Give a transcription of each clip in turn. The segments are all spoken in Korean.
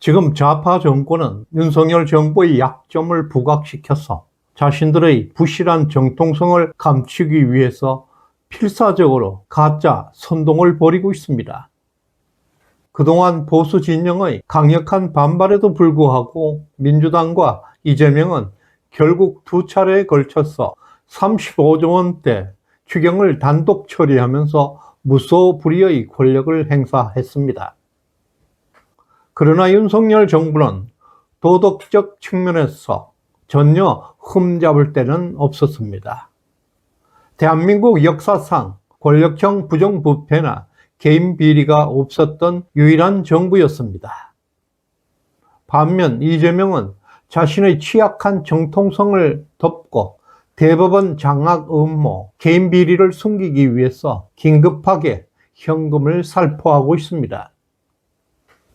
지금 좌파 정권은 윤석열 정부의 약점을 부각시켜서 자신들의 부실한 정통성을 감추기 위해서 필사적으로 가짜 선동을 벌이고 있습니다. 그동안 보수 진영의 강력한 반발에도 불구하고 민주당과 이재명은 결국 두 차례에 걸쳐서 35조 원대 추경을 단독 처리하면서 무소불위의 권력을 행사했습니다. 그러나 윤석열 정부는 도덕적 측면에서 전혀 흠잡을 데는 없었습니다. 대한민국 역사상 권력형 부정부패나 개인 비리가 없었던 유일한 정부였습니다. 반면 이재명은 자신의 취약한 정통성을 덮고 대법원 장악 음모, 개인 비리를 숨기기 위해서 긴급하게 현금을 살포하고 있습니다.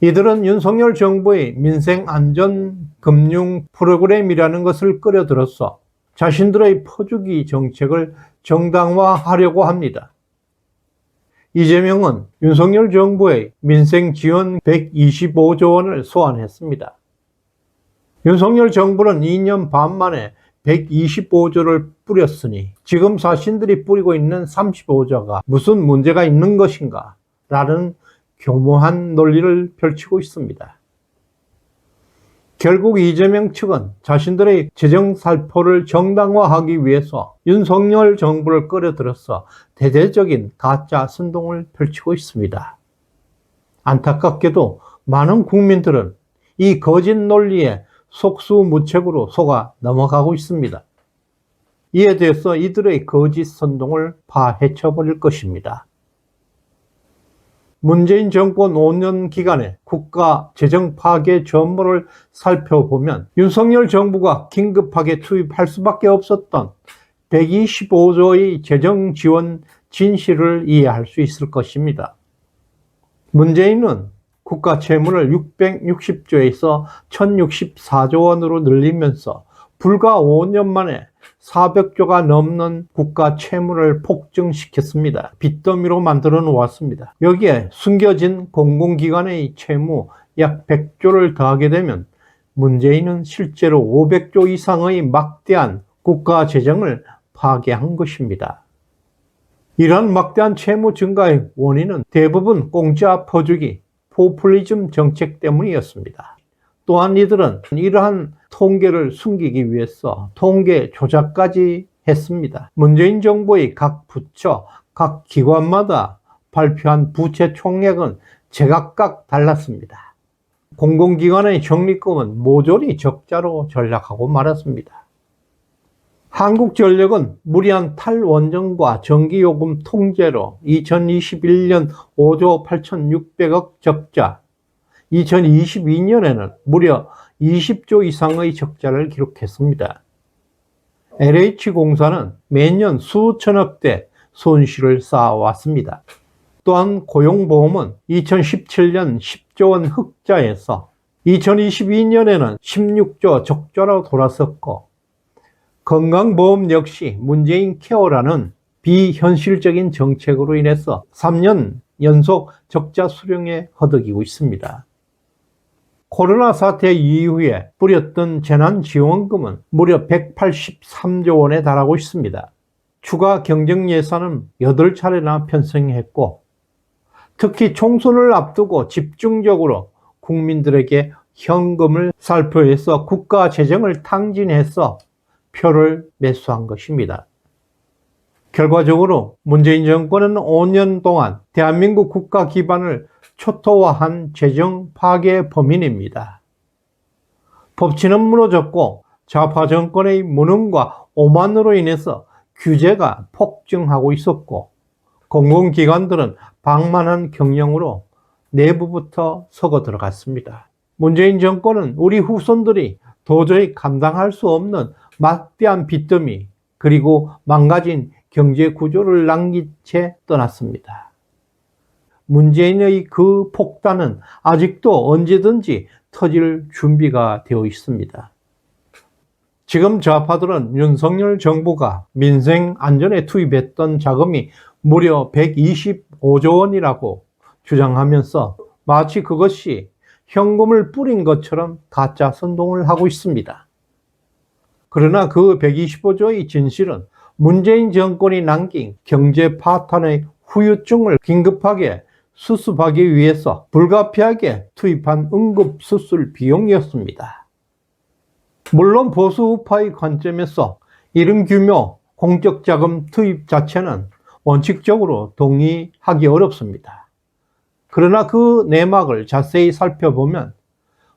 이들은 윤석열 정부의 민생안전금융 프로그램이라는 것을 끌어들여서 자신들의 퍼주기 정책을 정당화하려고 합니다. 이재명은 윤석열 정부의 민생지원 125조 원을 소환했습니다. 윤석열 정부는 2년 반 만에 125조를 뿌렸으니 지금 자신들이 뿌리고 있는 35조가 무슨 문제가 있는 것인가 라는 교묘한 논리를 펼치고 있습니다. 결국 이재명 측은 자신들의 재정 살포를 정당화하기 위해서 윤석열 정부를 끌어들여서 대대적인 가짜 선동을 펼치고 있습니다. 안타깝게도 많은 국민들은 이 거짓 논리에 속수무책으로 속아 넘어가고 있습니다. 이에 대해서 이들의 거짓 선동을 파헤쳐버릴 것입니다. 문재인 정권 5년 기간에 국가 재정 파괴 전모를 살펴보면 윤석열 정부가 긴급하게 투입할 수밖에 없었던 125조의 재정 지원 진실을 이해할 수 있을 것입니다. 문재인은 국가 채무를 660조에서 1064조 원으로 늘리면서 불과 5년 만에 400조가 넘는 국가 채무를 폭증시켰습니다. 빚더미로 만들어 놓았습니다. 여기에 숨겨진 공공기관의 채무 약 100조를 더하게 되면 문재인은 실제로 500조 이상의 막대한 국가 재정을 파괴한 것입니다. 이러한 막대한 채무 증가의 원인은 대부분 공짜 퍼주기, 포퓰리즘 정책 때문이었습니다. 또한 이들은 이러한 통계를 숨기기 위해서 통계 조작까지 했습니다. 문재인 정부의 각 부처, 각 기관마다 발표한 부채 총액은 제각각 달랐습니다. 공공기관의 적립금은 모조리 적자로 전락하고 말았습니다. 한국전력은 무리한 탈원전과 전기요금 통제로 2021년 5조 8,600억 적자, 2022년에는 무려 20조 이상의 적자를 기록했습니다. LH공사는 매년 수천억대 손실을 쌓아왔습니다. 또한 고용보험은 2017년 10조 원 흑자에서 2022년에는 16조 적자로 돌아섰고, 건강보험 역시 문재인 케어라는 비현실적인 정책으로 인해서 3년 연속 적자 수령에 허덕이고 있습니다. 코로나 사태 이후에 뿌렸던 재난지원금은 무려 183조 원에 달하고 있습니다. 추가 경정 예산은 8차례나 편성했고, 특히 총선을 앞두고 집중적으로 국민들에게 현금을 살포해서 국가 재정을 탕진해서 표를 매수한 것입니다. 결과적으로 문재인 정권은 5년 동안 대한민국 국가 기반을 초토화한 재정 파괴 범인입니다. 법치는 무너졌고 좌파 정권의 무능과 오만으로 인해서 규제가 폭증하고 있었고, 공공기관들은 방만한 경영으로 내부부터 썩어 들어갔습니다. 문재인 정권은 우리 후손들이 도저히 감당할 수 없는 막대한 빚더미, 그리고 망가진 경제 구조를 남긴 채 떠났습니다. 문재인의 그 폭탄은 아직도 언제든지 터질 준비가 되어 있습니다. 지금 좌파들은 윤석열 정부가 민생 안전에 투입했던 자금이 무려 125조 원이라고 주장하면서 마치 그것이 현금을 뿌린 것처럼 가짜 선동을 하고 있습니다. 그러나 그 125조의 진실은 문재인 정권이 남긴 경제 파탄의 후유증을 긴급하게 수습하기 위해서 불가피하게 투입한 응급수술 비용이었습니다. 물론 보수 우파의 관점에서 이런 규모 공적자금 투입 자체는 원칙적으로 동의하기 어렵습니다. 그러나 그 내막을 자세히 살펴보면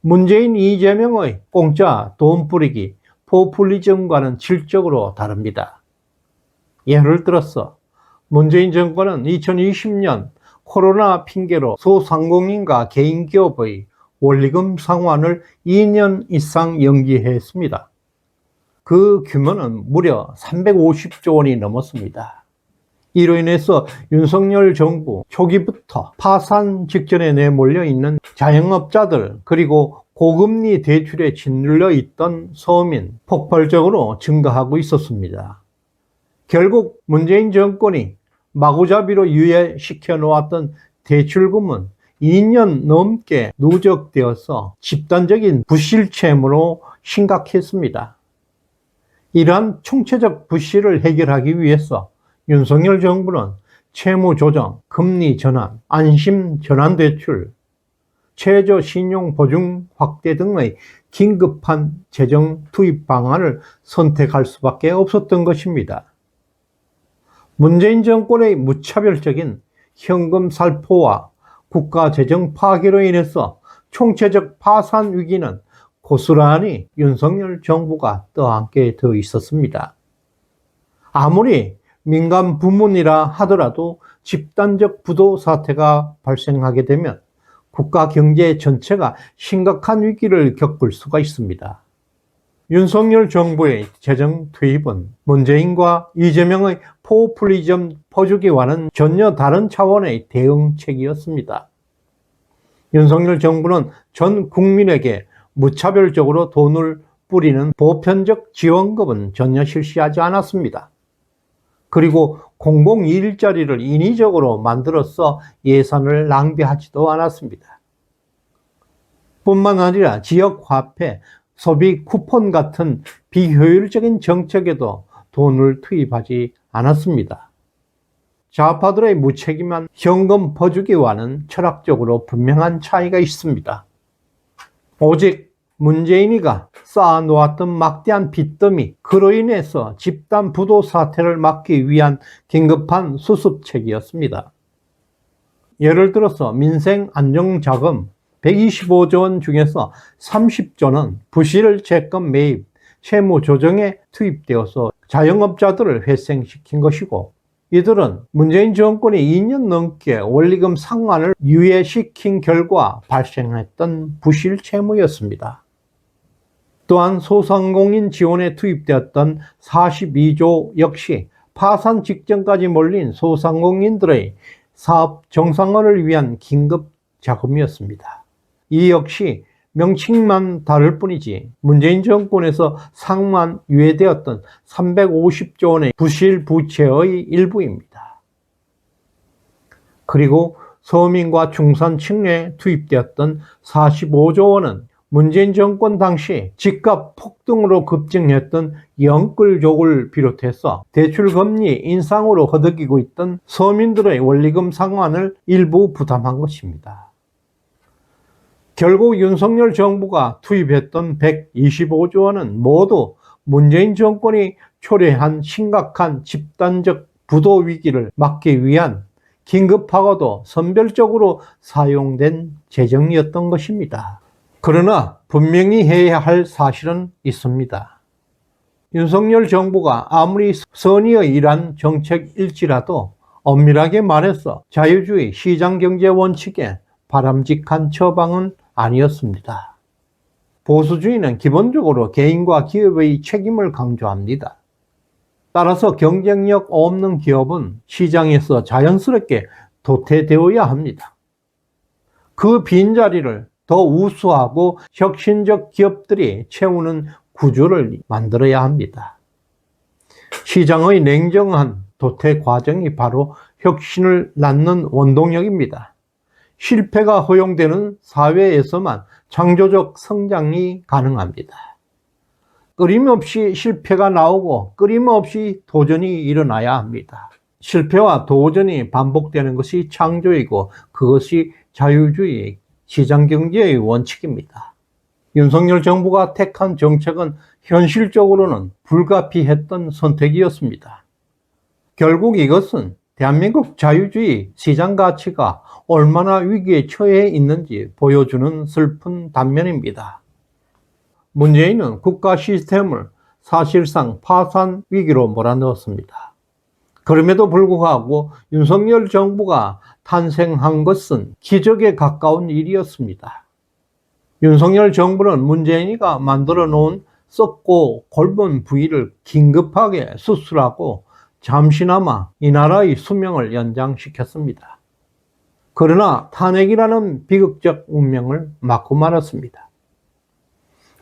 문재인 이재명의 공짜 돈 뿌리기 포퓰리즘과는 질적으로 다릅니다. 예를 들어서 문재인 정권은 2020년 코로나 핑계로 소상공인과 개인기업의 원리금 상환을 2년 이상 연기했습니다. 그 규모는 무려 350조 원이 넘었습니다. 이로 인해서 윤석열 정부 초기부터 파산 직전에 내몰려 있는 자영업자들 그리고 고금리 대출에 짓눌려 있던 서민 폭발적으로 증가하고 있었습니다. 결국 문재인 정권이 마구잡이로 유예시켜 놓았던 대출금은 2년 넘게 누적되어서 집단적인 부실채무로 심각했습니다. 이러한 총체적 부실을 해결하기 위해서 윤석열 정부는 채무 조정, 금리 전환, 안심 전환 대출, 최저 신용 보증 확대 등의 긴급한 재정 투입 방안을 선택할 수밖에 없었던 것입니다. 문재인 정권의 무차별적인 현금 살포와 국가 재정 파괴로 인해서 총체적 파산 위기는 고스란히 윤석열 정부가 떠안게 되어 있었습니다. 아무리 민간 부문이라 하더라도 집단적 부도 사태가 발생하게 되면 국가 경제 전체가 심각한 위기를 겪을 수가 있습니다. 윤석열 정부의 재정 투입은 문재인과 이재명의 포퓰리즘 퍼주기와는 전혀 다른 차원의 대응책이었습니다. 윤석열 정부는 전 국민에게 무차별적으로 돈을 뿌리는 보편적 지원금은 전혀 실시하지 않았습니다. 그리고 공공 일자리를 인위적으로 만들어서 예산을 낭비하지도 않았습니다. 뿐만 아니라 지역화폐, 소비 쿠폰 같은 비효율적인 정책에도 돈을 투입하지 않았습니다. 좌파들의 무책임한 현금 퍼주기와는 철학적으로 분명한 차이가 있습니다. 오직 문재인이가 쌓아놓았던 막대한 빚더미, 그로 인해서 집단 부도 사태를 막기 위한 긴급한 수습책이었습니다. 예를 들어서 민생 안정자금 125조 원 중에서 30조는 부실 채권 매입, 채무 조정에 투입되어서 자영업자들을 회생시킨 것이고, 이들은 문재인 정권이 2년 넘게 원리금 상환을 유예시킨 결과 발생했던 부실 채무였습니다. 또한 소상공인 지원에 투입되었던 42조 역시 파산 직전까지 몰린 소상공인들의 사업 정상화를 위한 긴급 자금이었습니다. 이 역시 명칭만 다를 뿐이지 문재인 정권에서 상환 유예되었던 350조 원의 부실 부채의 일부입니다. 그리고 서민과 중산층에 투입되었던 45조 원은 문재인 정권 당시 집값 폭등으로 급증했던 영끌족을 비롯해서 대출금리 인상으로 허덕이고 있던 서민들의 원리금 상환을 일부 부담한 것입니다. 결국 윤석열 정부가 투입했던 125조 원은 모두 문재인 정권이 초래한 심각한 집단적 부도 위기를 막기 위한 긴급하고도 선별적으로 사용된 재정이었던 것입니다. 그러나 분명히 해야 할 사실은 있습니다. 윤석열 정부가 아무리 선의의 일한 정책일지라도 엄밀하게 말해서 자유주의 시장경제 원칙에 바람직한 처방은 아니었습니다. 보수주의는 기본적으로 개인과 기업의 책임을 강조합니다. 따라서 경쟁력 없는 기업은 시장에서 자연스럽게 도태되어야 합니다. 그 빈자리를 더 우수하고 혁신적 기업들이 채우는 구조를 만들어야 합니다. 시장의 냉정한 도태 과정이 바로 혁신을 낳는 원동력입니다. 실패가 허용되는 사회에서만 창조적 성장이 가능합니다. 끊임없이 실패가 나오고 끊임없이 도전이 일어나야 합니다. 실패와 도전이 반복되는 것이 창조이고 그것이 자유주의 시장경제의 원칙입니다. 윤석열 정부가 택한 정책은 현실적으로는 불가피했던 선택이었습니다. 결국 이것은 대한민국 자유주의 시장 가치가 얼마나 위기에 처해 있는지 보여주는 슬픈 단면입니다. 문재인은 국가 시스템을 사실상 파산 위기로 몰아넣었습니다. 그럼에도 불구하고 윤석열 정부가 탄생한 것은 기적에 가까운 일이었습니다. 윤석열 정부는 문재인이가 만들어 놓은 썩고 골본 부위를 긴급하게 수술하고 잠시나마 이 나라의 수명을 연장시켰습니다. 그러나 탄핵이라는 비극적 운명을 맞고 말았습니다.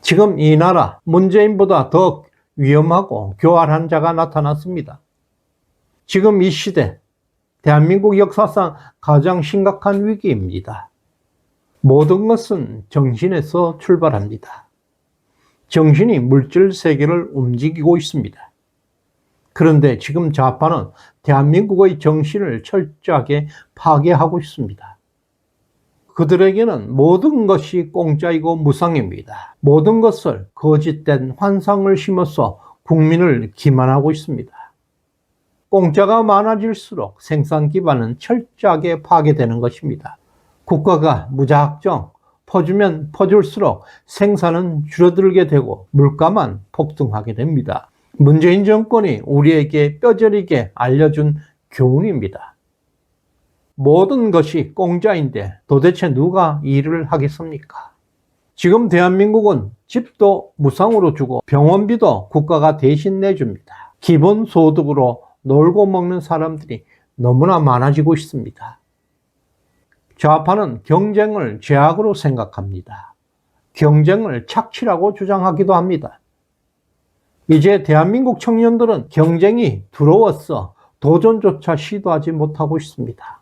지금 이 나라 문재인보다 더 위험하고 교활한 자가 나타났습니다. 지금 이 시대 대한민국 역사상 가장 심각한 위기입니다. 모든 것은 정신에서 출발합니다. 정신이 물질 세계를 움직이고 있습니다. 그런데 지금 좌파는 대한민국의 정신을 철저하게 파괴하고 있습니다. 그들에게는 모든 것이 공짜이고 무상입니다. 모든 것을 거짓된 환상을 심어서 국민을 기만하고 있습니다. 공짜가 많아질수록 생산 기반은 철저하게 파괴되는 것입니다. 국가가 무작정 퍼주면 퍼줄수록 생산은 줄어들게 되고 물가만 폭등하게 됩니다. 문재인 정권이 우리에게 뼈저리게 알려준 교훈입니다. 모든 것이 공짜인데 도대체 누가 일을 하겠습니까? 지금 대한민국은 집도 무상으로 주고 병원비도 국가가 대신 내줍니다. 기본소득으로 놀고 먹는 사람들이 너무나 많아지고 있습니다. 좌파는 경쟁을 죄악으로 생각합니다. 경쟁을 착취라고 주장하기도 합니다. 이제 대한민국 청년들은 경쟁이 두려워서 도전조차 시도하지 못하고 있습니다.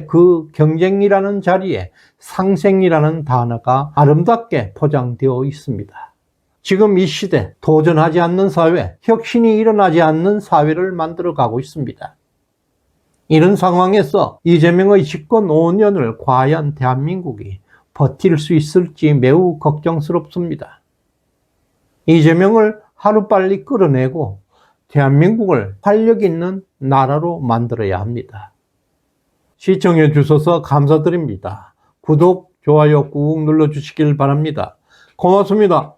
그 경쟁이라는 자리에 상생이라는 단어가 아름답게 포장되어 있습니다. 지금 이 시대 도전하지 않는 사회, 혁신이 일어나지 않는 사회를 만들어가고 있습니다. 이런 상황에서 이재명의 집권 5년을 과연 대한민국이 버틸 수 있을지 매우 걱정스럽습니다. 이재명을 하루빨리 끌어내고 대한민국을 활력 있는 나라로 만들어야 합니다. 시청해 주셔서 감사드립니다. 구독, 좋아요 꾹 눌러주시길 바랍니다. 고맙습니다.